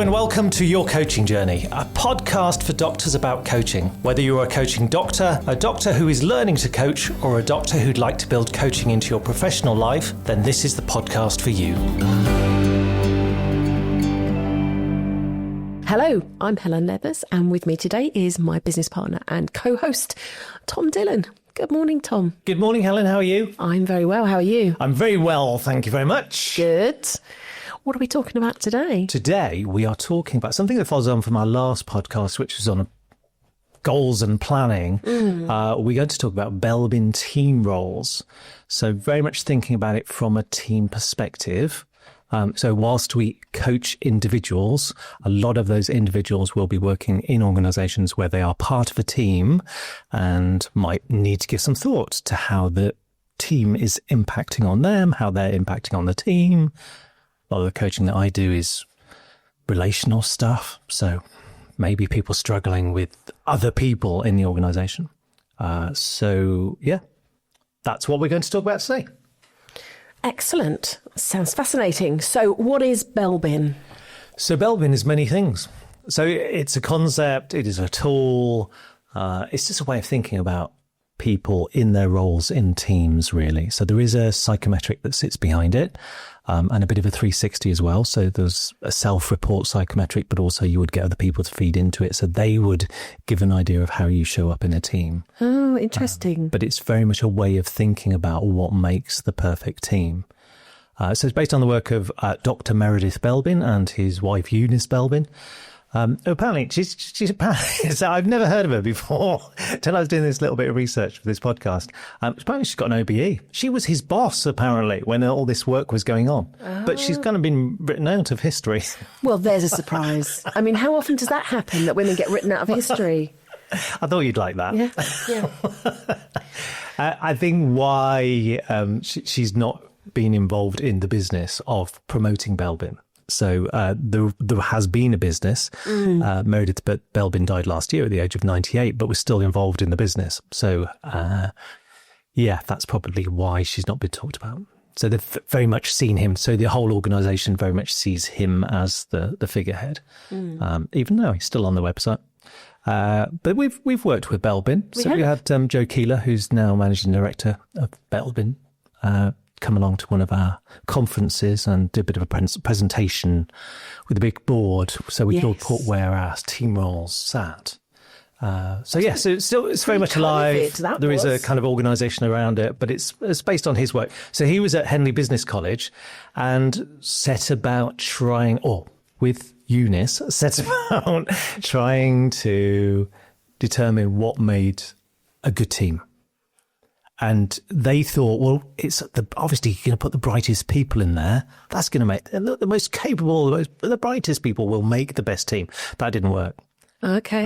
and welcome to Your Coaching Journey, a podcast for doctors about coaching. Whether you're a coaching doctor, a doctor who is learning to coach, or a doctor who'd like to build coaching into your professional life, then this is the podcast for you. Hello, I'm Helen Leathers, and with me today is my business partner and co-host, Tom Dillon. Good morning, Tom. Good morning, Helen. How are you? I'm very well. How are you? I'm very well, thank you very much. Good. What are we talking about today? Today, we are talking about something that follows on from our last podcast, which was on goals and planning. We're going to talk about Belbin Team Roles. So very much thinking about it from a team perspective. So whilst we coach individuals, a lot of those individuals will be working in organisations where they are part of a team and might need to give some thought to how the team is impacting on them, how they're impacting on the team. A lot of the coaching that I do is relational stuff. So maybe people struggling with other people in the organisation. So that's what we're going to talk about today. Excellent. Sounds fascinating. So what is Belbin? So Belbin is many things. So it's a concept, it is a tool. It's just a way of thinking about people in their roles in teams, really. So there is a psychometric that sits behind it, and a bit of a 360 as well. So there's a self-report psychometric, but also you would get other people to feed into it. So they would give an idea of how you show up in a team. Oh, interesting. But it's very much a way of thinking about what makes the perfect team. So it's based on the work of Dr. Meredith Belbin and his wife Eunice Belbin. Apparently, she's apparently, so I've never heard of her before until I was doing this little bit of research for this podcast. Apparently, she's got an OBE. She was his boss, apparently, when all this work was going on. But she's kind of been written out of history. Well, there's a surprise. I mean, how often does that happen, that women get written out of history? I thought you'd like that. Yeah. I think why she's not been involved in the business of promoting Belbin. So there has been a business. Meredith Belbin died last year at the age of 98, but was still involved in the business. So, that's probably why she's not been talked about. So they've very much seen him. So the whole organisation very much sees him as the figurehead, even though he's still on the website. But we've worked with Belbin. We had Joe Keeler, who's now managing director of Belbin, come along to one of our conferences and do a bit of a presentation with a big board, so we could all put where our team roles sat. So it's very much alive. There is a kind of organisation around it, but it's based on his work. So he was at Henley Business College and set about with Eunice, set about trying to determine what made a good team. And they thought, well, obviously you're going to put the brightest people in there. That's going to make the most capable, the brightest people will make the best team. That didn't work. Okay.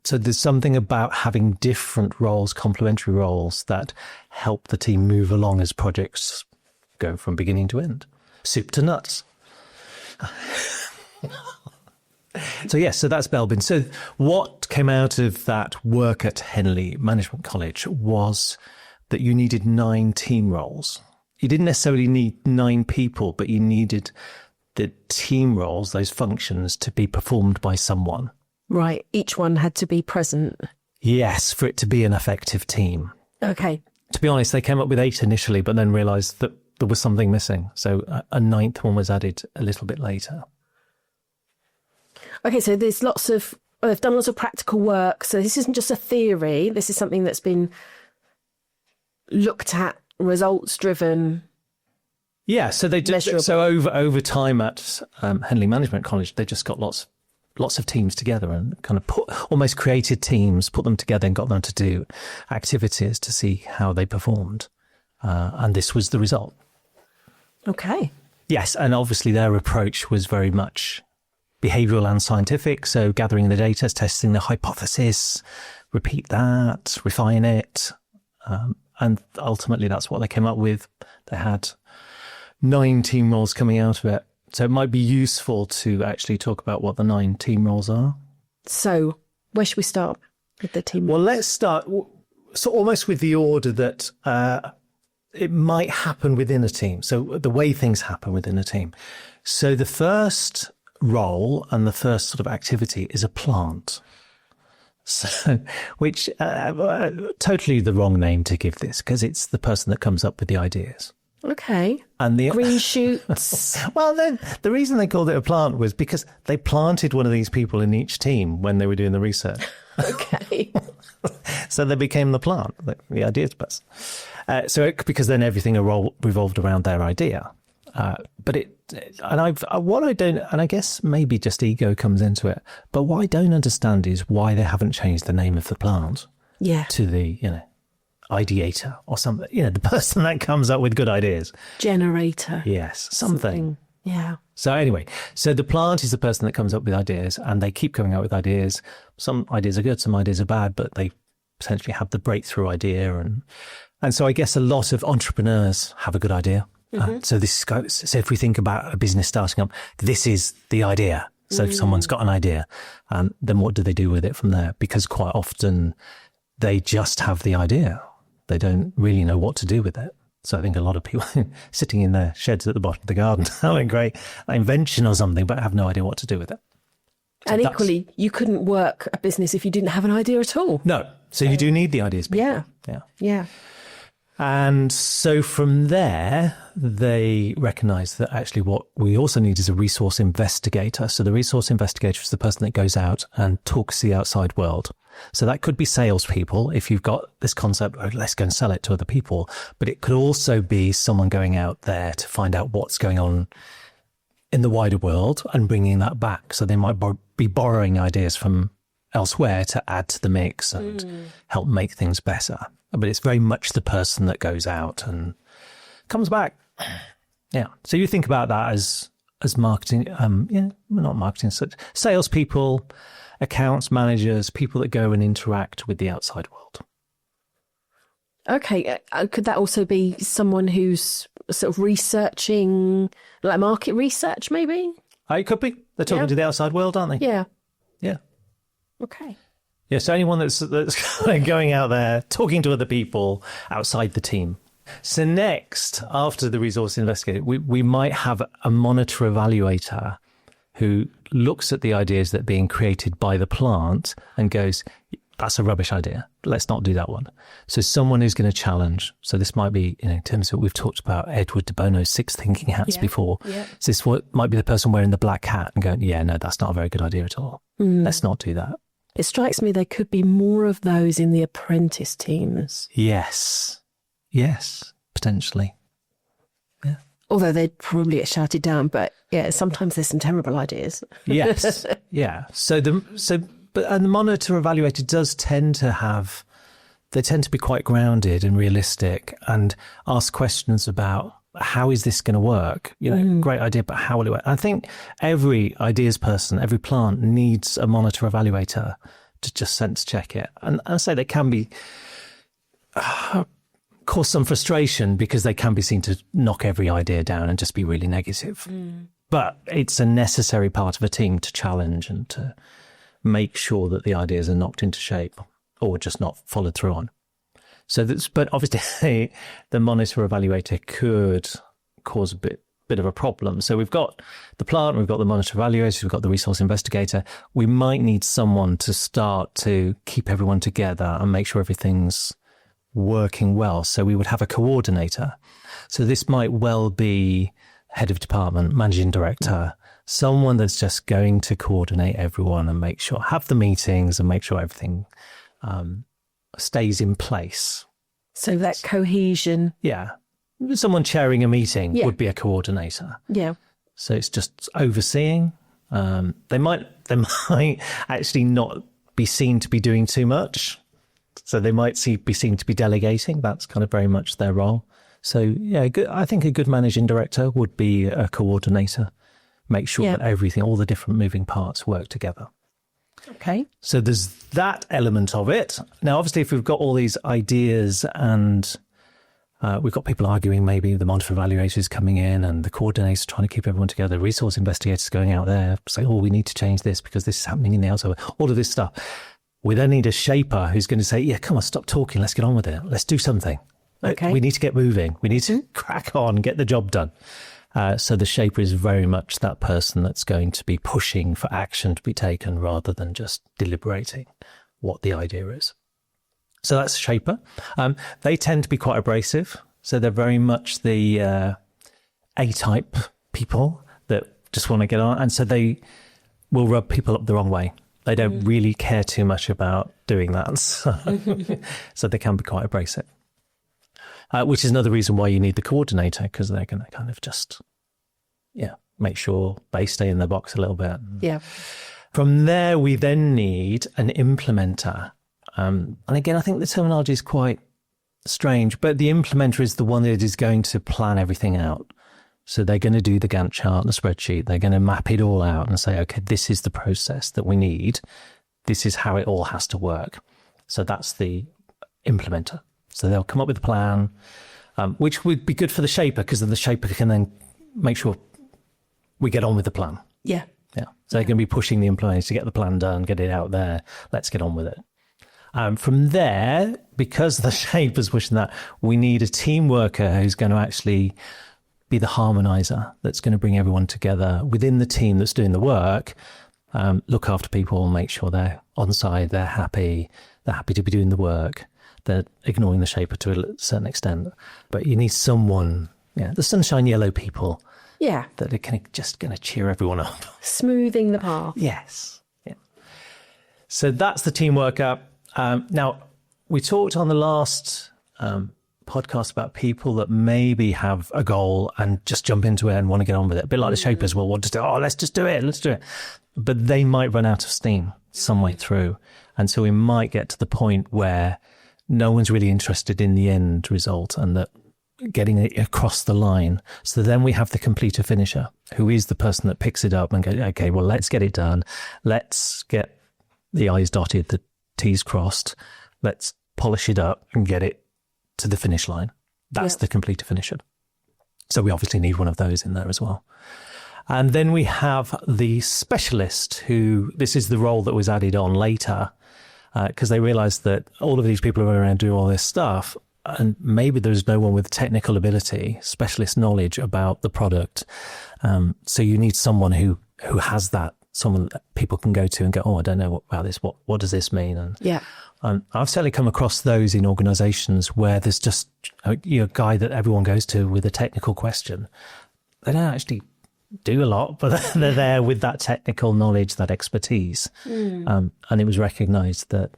So there's something about having different roles, complementary roles, that help the team move along as projects go from beginning to end. Soup to nuts. So that's Belbin. So what came out of that work at Henley Management College was that you needed 9 team roles. You didn't necessarily need 9 people, but you needed the team roles, those functions, to be performed by someone. Right. Each one had to be present. Yes, for it to be an effective team. Okay. To be honest, they came up with 8 initially, but then realised that there was something missing. So a 9th one was added a little bit later. Okay, so there's they've done lots of practical work. So this isn't just a theory. This is something that's been looked at, results driven. Yeah, so they just over time at Henley Management College, they just got lots of teams together and kind of almost created teams, put them together and got them to do activities to see how they performed, and this was the result. Okay. Yes, and obviously their approach was very much behavioural and scientific. So gathering the data, testing the hypothesis, repeat that, refine it. And ultimately, that's what they came up with. They had 9 team roles coming out of it. So it might be useful to actually talk about what the 9 team roles are. So where should we start with the team roles? Well, let's start almost with the order that it might happen within a team. So the way things happen within a team. So the first role and the first sort of activity is a plant. So, which totally the wrong name to give this, because it's the person that comes up with the ideas. Okay. And the green shoots. Well, then the reason they called it a plant was because they planted one of these people in each team when they were doing the research. Okay. So they became the plant, the ideas person. Because then everything revolved around their idea. But I guess maybe just ego comes into it. But what I don't understand is why they haven't changed the name of the plant to the, ideator or something, the person that comes up with good ideas. Generator. Yes, something. Yeah. So anyway, the plant is the person that comes up with ideas, and they keep coming up with ideas. Some ideas are good, some ideas are bad, but they potentially have the breakthrough idea. And so I guess a lot of entrepreneurs have a good idea. So if we think about a business starting up, this is the idea. So if someone's got an idea, then what do they do with it from there? Because quite often they just have the idea. They don't really know what to do with it. So I think a lot of people sitting in their sheds at the bottom of the garden having a great invention or something, but have no idea what to do with it. So and equally, you couldn't work a business if you didn't have an idea at all. No. So you do need the ideas people. Yeah. And so from there, they recognize that actually what we also need is a resource investigator. So the resource investigator is the person that goes out and talks to the outside world. So that could be salespeople if you've got this concept, let's go and sell it to other people. But it could also be someone going out there to find out what's going on in the wider world and bringing that back. So they might be borrowing ideas from elsewhere to add to the mix and help make things better. But it's very much the person that goes out and comes back. Yeah. So you think about that as marketing, not marketing, salespeople, accounts managers, people that go and interact with the outside world. Okay. Could that also be someone who's sort of researching, like market research, maybe? It could be. They're talking to the outside world, aren't they? Yeah. Yeah. Okay. Yeah, so anyone that's going out there, talking to other people outside the team. So next, after the resource investigator, we might have a monitor evaluator who looks at the ideas that are being created by the plant and goes, that's a rubbish idea. Let's not do that one. So someone who's going to challenge. So this might be, in terms of we've talked about Edward de Bono's 6 thinking hats before. Yeah. So this might be the person wearing the black hat and going, yeah, no, that's not a very good idea at all. Let's not do that. It strikes me there could be more of those in the apprentice teams. Yes, potentially. Yeah. Although they'd probably get shouted down, but yeah, sometimes there's some terrible ideas. Yes, yeah. And the monitor evaluator does tend to be quite grounded and realistic and ask questions about how is this going to work? Great idea, but how will it work? I think every ideas person, every plant needs a monitor evaluator to just sense check it. And I say they can be cause some frustration because they can be seen to knock every idea down and just be really negative. But it's a necessary part of a team to challenge and to make sure that the ideas are knocked into shape or just not followed through on. But obviously the monitor evaluator could cause a bit of a problem. So we've got the plant, we've got the monitor evaluator, we've got the resource investigator. We might need someone to start to keep everyone together and make sure everything's working well. So we would have a coordinator. So this might well be head of department, managing director, someone that's just going to coordinate everyone and have the meetings and make sure everything stays in place. So that cohesion. Yeah. Someone chairing a meeting would be a coordinator. Yeah. So it's just overseeing. They might actually not be seen to be doing too much. So they might be seen to be delegating. That's kind of very much their role. So yeah, I think a good managing director would be a coordinator. Make sure that everything, all the different moving parts work together. Okay. So there's that element of it. Now, obviously, if we've got all these ideas and we've got people arguing, maybe the monitor evaluator is coming in and the coordinator trying to keep everyone together, the resource investigators going out there saying, we need to change this because this is happening in the outside, all of this stuff. We then need a shaper who's going to say, come on, stop talking. Let's get on with it. Let's do something. Okay. We need to get moving. We need to crack on, get the job done. So the shaper is very much that person that's going to be pushing for action to be taken rather than just deliberating what the idea is. So that's shaper. They tend to be quite abrasive. So they're very much the A-type people that just want to get on. And so they will rub people up the wrong way. They don't really care too much about doing that. So they can be quite abrasive. Which is another reason why you need the coordinator, because they're going to kind of just, make sure they stay in their box a little bit. Yeah. From there, we then need an implementer. And again, I think the terminology is quite strange, but the implementer is the one that is going to plan everything out. So they're going to do the Gantt chart and the spreadsheet. They're going to map it all out and say, okay, this is the process that we need. This is how it all has to work. So that's the implementer. So they'll come up with a plan, which would be good for the shaper, because then the shaper can then make sure we get on with the plan. Yeah. Yeah. So they're going to be pushing the implementers to get the plan done, get it out there. Let's get on with it. From there, because the shaper's pushing that, we need a team worker who's going to actually be the harmonizer, that's going to bring everyone together within the team that's doing the work, look after people, make sure they're on side, they're happy to be doing the work. They're ignoring the shaper to a certain extent. But you need someone, the sunshine yellow people. Yeah. That are just going to cheer everyone up. Smoothing the path. Yes. Yeah. So that's the team worker. Now, we talked on the last podcast about people that maybe have a goal and just jump into it and want to get on with it. A bit like the shapers will want to do, let's just do it, let's do it. But they might run out of steam some way through. And so we might get to the point where no one's really interested in the end result and that getting it across the line. So then we have the completer finisher, who is the person that picks it up and goes, okay, well, let's get it done. Let's get the I's dotted, the T's crossed. Let's polish it up and get it to the finish line. That's the completer finisher. So we obviously need one of those in there as well. And then we have the specialist, who, this is the role that was added on later, because they realized that all of these people are around doing all this stuff, and maybe there's no one with technical ability, specialist knowledge about the product. So you need someone who has that, someone that people can go to and go, I don't know about this. What does this mean? And I've certainly come across those in organizations where there's just a guy that everyone goes to with a technical question. They don't actually do a lot, but they're there with that technical knowledge, that expertise. And it was recognized that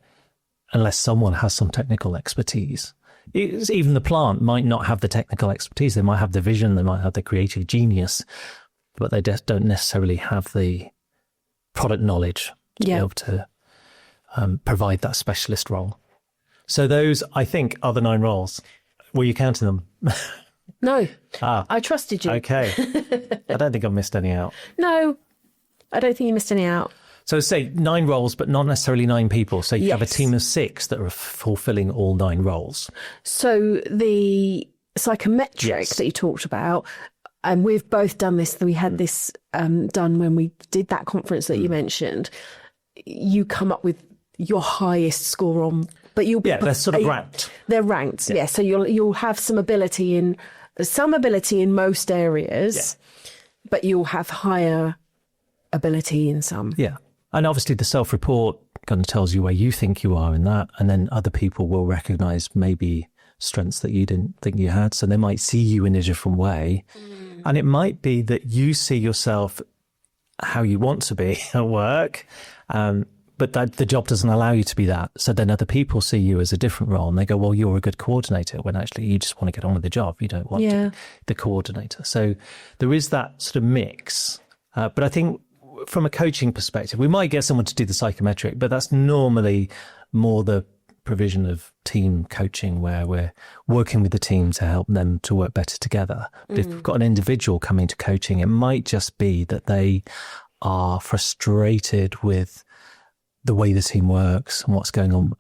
unless someone has some technical expertise, even the plant might not have the technical expertise. They might have the vision, they might have the creative genius, but they just don't necessarily have the product knowledge to be able to provide that specialist role. So those, I think, are the 9 roles. Were you counting them? No. I trusted you. Okay. I don't think I've missed any out. No, I don't think you missed any out. So say 9 roles, but not necessarily 9 people. So you have a team of 6 that are fulfilling all 9 roles. So the psychometric that you talked about, and we've both done this, we had this done when we did that conference that you mentioned, you come up with your highest score on, but you'll they're sort of ranked. They're ranked, yeah. So you'll have some ability in most areas, but you'll have higher ability in some. Yeah. And obviously the self-report kind of tells you where you think you are in that, and then other people will recognize maybe strengths that you didn't think you had. So they might see you in a different way. And it might be that you see yourself how you want to be at work, but that the job doesn't allow you to be that. So then other people see you as a different role and they go, well, you're a good coordinator, when actually you just want to get on with the job. You don't want to be the coordinator. So there is that sort of mix. But I think from a coaching perspective, we might get someone to do the psychometric, but that's normally more the provision of team coaching where we're working with the team to help them to work better together. But if we've got an individual coming to coaching, it might just be that they are frustrated with the way the team works and what's going on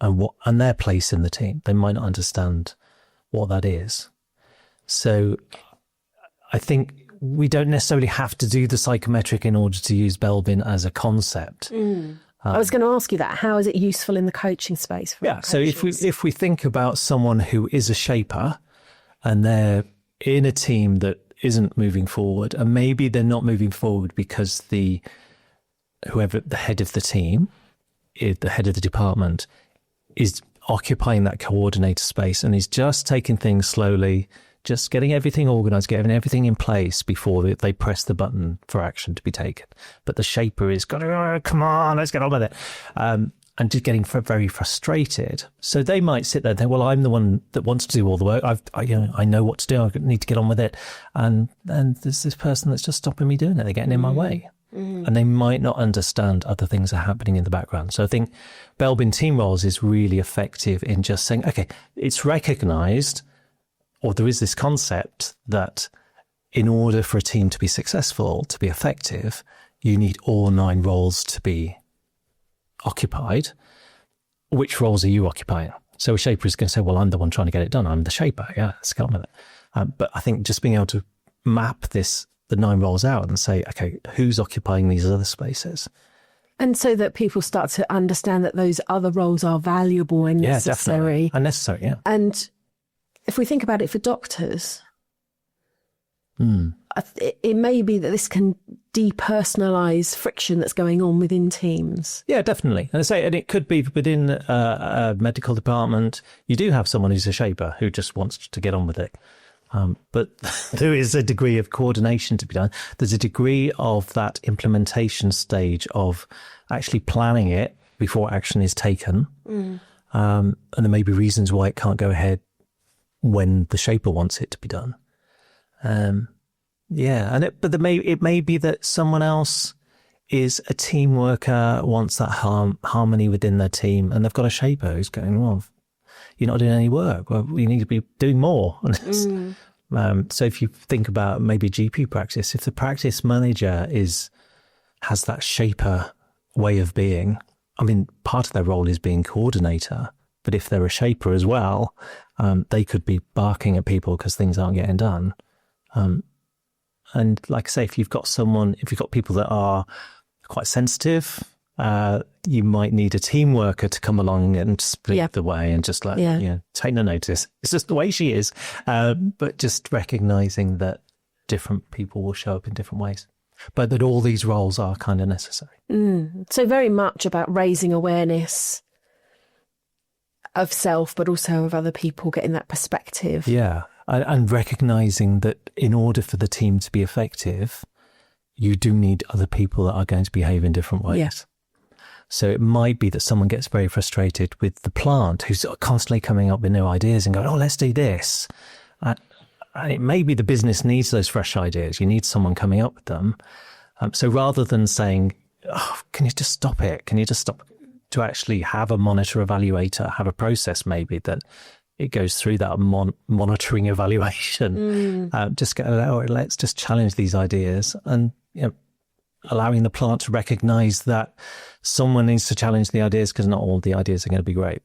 and their place in the team. They might not understand what that is. So I think we don't necessarily have to do the psychometric in order to use Belbin as a concept. I was going to ask you that. How is it useful in the coaching space? So if we think about someone who is a shaper and they're in a team that isn't moving forward, and maybe they're not moving forward because the head of the team, the head of the department, is occupying that coordinator space and is just taking things slowly, just getting everything organized, getting everything in place before they press the button for action to be taken. But the shaper is going, oh, come on, let's get on with it. And just getting very frustrated. So they might sit there and think, well, I'm the one that wants to do all the work. I know what to do. I need to get on with it. And there's this person that's just stopping me doing it. They're getting in my way. And they might not understand other things are happening in the background. So I think Belbin Team Roles is really effective in just saying, okay, it's recognized, or there is this concept that in order for a team to be successful, to be effective, you need all 9 roles to be occupied. Which roles are you occupying? So a shaper is going to say, well, I'm the one trying to get it done. I'm the shaper. Yeah, let's get on with it. But I think just being able to map the 9 roles out and say, okay, who's occupying these other spaces? And so that people start to understand that those other roles are valuable and necessary. Definitely. And necessary, yeah. And if we think about it for doctors, it may be that this can depersonalize friction that's going on within teams. Yeah, definitely. And it could be within a medical department. You do have someone who's a shaper who just wants to get on with it. But there is a degree of coordination to be done. There's a degree of that implementation stage of actually planning it before action is taken. And there may be reasons why it can't go ahead when the shaper wants it to be done. But it may be that someone else is a team worker, wants that harmony within their team, and they've got a shaper who's going, well, you're not doing any work. Well, you need to be doing more. So if you think about maybe GP practice, if the practice manager has that shaper way of being, I mean, part of their role is being coordinator, but if they're a shaper as well, they could be barking at people because things aren't getting done. And like I say, if you've got people that are quite sensitive, you might need a team worker to come along and split the way and just take no notice. It's just the way she is. But just recognizing that different people will show up in different ways, but that all these roles are kind of necessary. So very much about raising awareness of self, but also of other people, getting that perspective. Yeah. And recognizing that in order for the team to be effective, you do need other people that are going to behave in different ways. Yes. So it might be that someone gets very frustrated with the plant who's constantly coming up with new ideas and going, oh, let's do this. And it may be the business needs those fresh ideas. You need someone coming up with them. So rather than saying, oh, can you just stop it? Can you just stop, to actually have a monitor evaluator, have a process maybe that it goes through that monitoring evaluation. Just go, oh, let's just challenge these ideas, and allowing the plant to recognize that someone needs to challenge the ideas because not all the ideas are going to be great.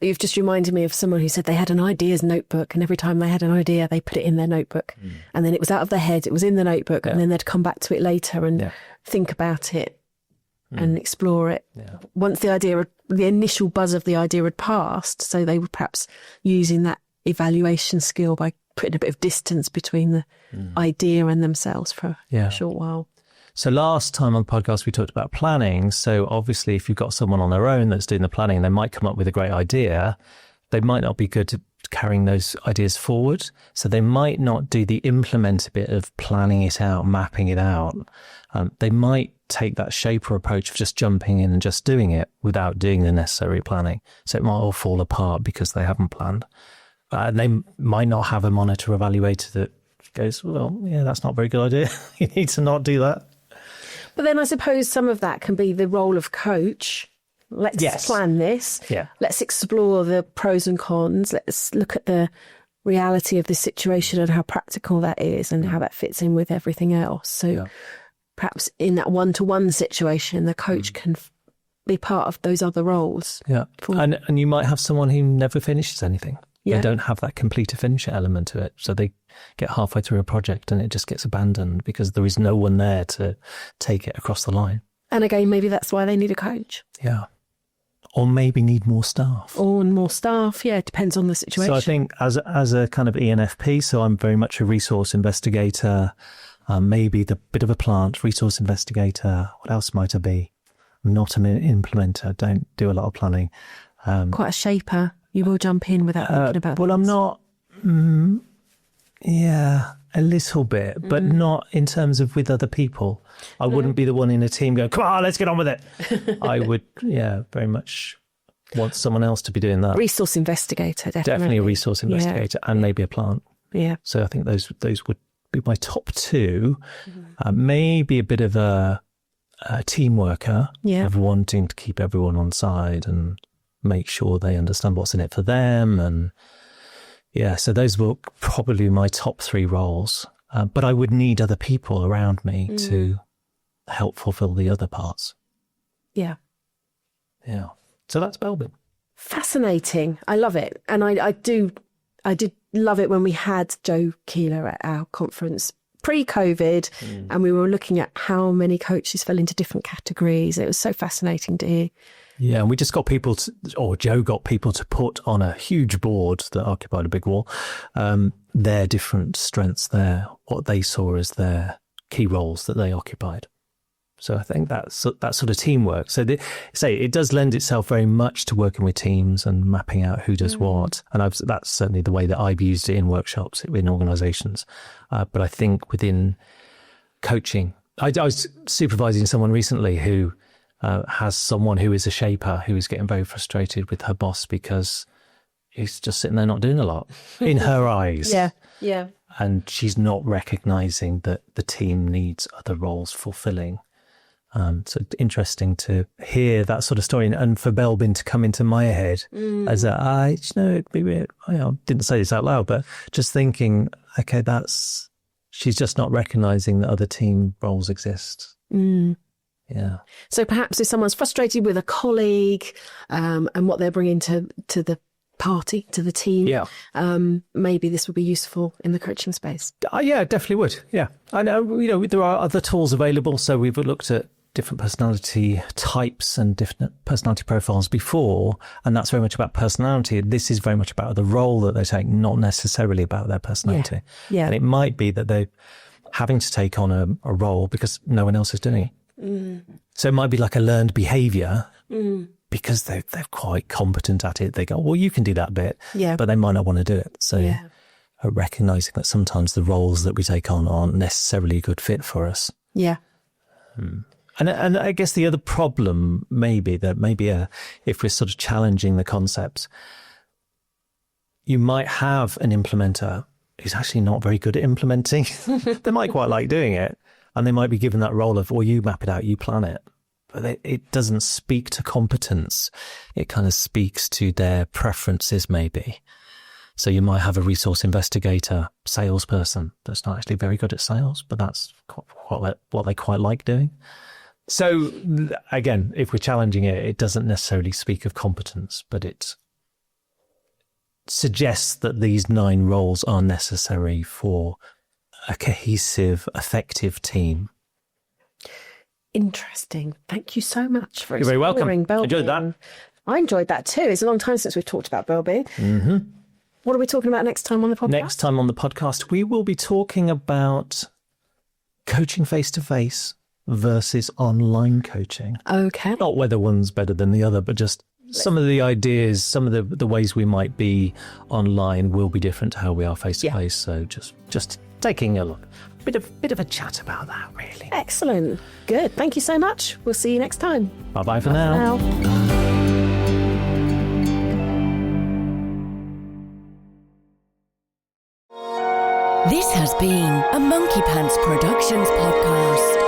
You've just reminded me of someone who said they had an ideas notebook, and every time they had an idea, they put it in their notebook, and then it was out of their head, it was in the notebook, and then they'd come back to it later and think about it and explore it. Once the initial buzz of the idea had passed, so they were perhaps using that evaluation skill by putting a bit of distance between the idea and themselves for a short while. So last time on the podcast, we talked about planning. So obviously, if you've got someone on their own that's doing the planning, they might come up with a great idea. They might not be good at carrying those ideas forward. So they might not do the implement bit of planning it out, mapping it out. They might take that shaper approach of just jumping in and just doing it without doing the necessary planning. So it might all fall apart because they haven't planned. And they might not have a monitor evaluator that goes, well, yeah, that's not a very good idea. You need to not do that. But then I suppose some of that can be the role of coach. Let's plan this. Let's explore the pros and cons. Let's look at the reality of the situation and how practical that is and how that fits in with everything else. So perhaps in that one-to-one situation, the coach can be part of those other roles. And you might have someone who never finishes anything. They don't have that complete to finish element to it. So they get halfway through a project and it just gets abandoned because there is no one there to take it across the line. And again, maybe that's why they need a coach. or maybe need more staff. Or more staff, yeah, it depends on the situation. So I think as a kind of ENFP, so I'm very much a resource investigator, maybe the bit of a plant, resource investigator. What else might I be? I'm not an implementer, don't do a lot of planning. Quite a shaper. You will jump in without thinking about Well, things. I'm not, a little bit, but not in terms of with other people. I wouldn't be the one in a team going, come on, let's get on with it. I would, very much want someone else to be doing that. Resource investigator, definitely. Definitely a resource investigator and maybe a plant. Yeah. So I think those would be my top two. Maybe a bit of a team worker of wanting to keep everyone on side and make sure they understand what's in it for them. And so those were probably my top three roles. But I would need other people around me to help fulfill the other parts. Yeah. Yeah. So that's Belbin. Fascinating. I love it. And I did love it when we had Joe Keeler at our conference pre-COVID and we were looking at how many coaches fell into different categories. It was so fascinating to hear. Yeah, and we just got people Joe got people to put on a huge board that occupied a big wall, their different strengths there, what they saw as their key roles that they occupied. So I think that sort of teamwork. So it does lend itself very much to working with teams and mapping out who does what. And that's certainly the way that I've used it in workshops, in organisations. But I think within coaching, I was supervising someone recently who has someone who is a shaper who is getting very frustrated with her boss because he's just sitting there not doing a lot in her eyes. Yeah. And she's not recognising that the team needs other roles fulfilling. So interesting to hear that sort of story and for Belbin to come into my head as it'd be weird. I didn't say this out loud, but just thinking, okay, she's just not recognising that other team roles exist. Yeah. So perhaps if someone's frustrated with a colleague and what they're bringing to the party, to the team, maybe this would be useful in the coaching space. Yeah, definitely would. Yeah. I know, there are other tools available. So we've looked at different personality types and different personality profiles before, and that's very much about personality. This is very much about the role that they take, not necessarily about their personality. Yeah. And it might be that they're having to take on a role because no one else is doing it. So it might be like a learned behaviour because they're quite competent at it. They go, well, you can do that bit, but they might not want to do it. So recognising that sometimes the roles that we take on aren't necessarily a good fit for us. Yeah. And I guess the other problem maybe if we're sort of challenging the concepts, you might have an implementer who's actually not very good at implementing. They might quite like doing it. And they might be given that role of, well, you map it out, you plan it. But it doesn't speak to competence. It kind of speaks to their preferences, maybe. So you might have a resource investigator, salesperson that's not actually very good at sales, but that's what they quite like doing. So again, if we're challenging it, it doesn't necessarily speak of competence, but it suggests that these 9 roles are necessary for a cohesive, effective team. Interesting. Thank you so much for You're very welcome. Belbin. Enjoyed that. I enjoyed that too. It's a long time since we've talked about Belbin. Mm-hmm. What are we talking about next time on the podcast? Next time on the podcast, we will be talking about coaching face-to-face versus online coaching. Okay. Not whether one's better than the other, but just some of the ideas, some of the ways we might be online will be different to how we are face-to-face. So just taking a look. Bit of a chat about that, really. Excellent. Good. Thank you so much. We'll see you next time. Bye-bye for now. This has been a Monkey Pants Productions podcast.